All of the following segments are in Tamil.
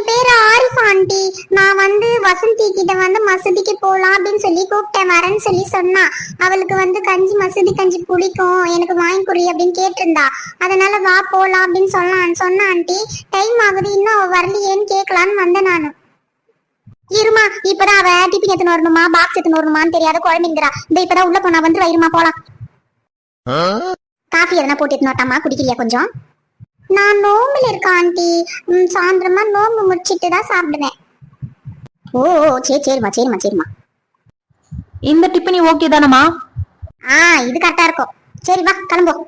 என் பேரு ஆரிஃப் ஆண்டி. நான் வசந்தி கிட்ட மசூதிக்கு போலாம் அப்படின்னு சொல்லி கூப்பிட்டேன். வரேன்னு சொல்லி சொன்னா. அவளுக்கு கஞ்சி, மசூதி கஞ்சி பிடிக்கும், எனக்கு வாங்கி குடி அப்படின்னு கேட்டிருந்தா. அதனால வா போலாம் அப்படின்னு சொன்ன ஆண்டி. டைம் ஆகுது, இன்னும் அவ வரலையேன்னு கேட்கலான்னு வந்தேன் நானு. இருமா, இப்பதான் அவ டிஃபின் எத்தனை வரணுமா, பாக்ஸ் எத்தனை வரணுமான்னு தெரியாத குழம்புங்கிறா. இந்த இப்பதான் உள்ள போனா இருமா போலாம். காஃபி எதனா போட்டு எத்தனோட்டாமா, குடிக்கிறியா கொஞ்சம்? நான் நோம்புல இருக்கேன் ஆண்டி. சாயந்தரமா நோம்பு முடிச்சிட்டு தான் சாப்பிடுவேன். ஓ சரிம்மா. இந்த டிஃபனி ஓகே தானம்மா? இது கரெக்டா இருக்கும். சரி வா கிளம்பும்.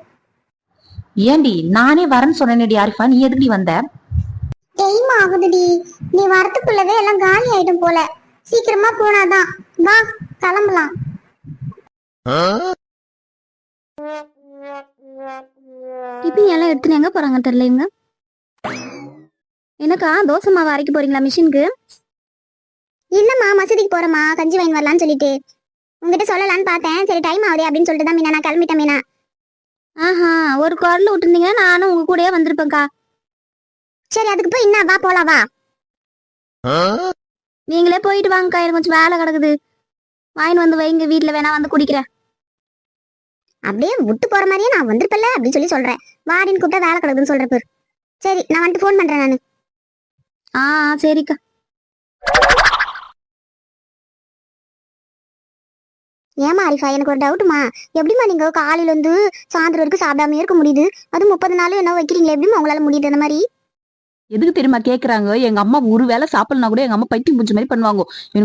ஏண்டி நானே வரேன்னு சொன்னேன்டி ஆரிஃபா, நீ எதுக்கு வந்த? டைம் ஆகுதுடி, நீ வரத்துக்குள்ளவே எல்லாம் காலி ஆயிடும் போல. சீக்கிரமா போனாதான். வா கிளம்பலாம். டிஃபன் எல்லாம் எடுத்துன்னு எங்க போறாங்க தெரியல இவங்க. எனக்கா தோசை மாவு அரைக்க போறீங்களா மிஷினுக்கு? இல்லம்மா, மசூதிக்கு போறமா, கஞ்சி வாங்கி வரலான்னு சொல்லிட்டு உங்ககிட்ட சொல்லலான்னு பார்த்தேன். சரி டைம் ஆகுது அப்படின்னு சொல்லிட்டு தான் மீனா நான் கிளம்பிட்டேன் மீனா. ஆஹா, ஒரு குரல் விட்டுருந்தீங்கன்னா நானும் உங்க கூடயே வந்திருப்பேன்க்கா. சரி அதுக்கு போய் என்ன, வா போலாம் வா. நீங்களே போயிட்டு வாங்கக்கா, எனக்கு கொஞ்சம் வேலை கிடக்குது. வாங்கின்னு வந்து வைங்க, வீட்டுல வேணா வந்து குடிக்கிறேன். அப்படியே விட்டு போற மாதிரியே நான் வந்திருப்பல அப்படின்னு சொல்லி சொல்றேன். வாடின்னு கூப்பிட்டா வேலை கிடக்குதுன்னு சொல்றப்ப. சரி நான் ஃபோன் பண்றேன் நானு. சரிக்கா. ஏமா ஆரிஃபா, எனக்கு ஒரு டவுட்டுமா. எப்படிமா நீங்க காலையில இருந்து சாயந்தரம் வரைக்கும் சாப்பிடாம இருக்க முடியுது? அது 30 நாளும் என்ன வைக்கிறீங்களா? எப்படிமா உங்களால முடியுது அந்த மாதிரி? எதுக்கு தெரியுமா கேக்குறாங்க? எங்க அம்மா ஒரு வேளை சாப்பிடலாம் கூட எங்க அம்மா பைத்தியம் பூச்சி மாதிரி பண்ணுவாங்க. எனக்கு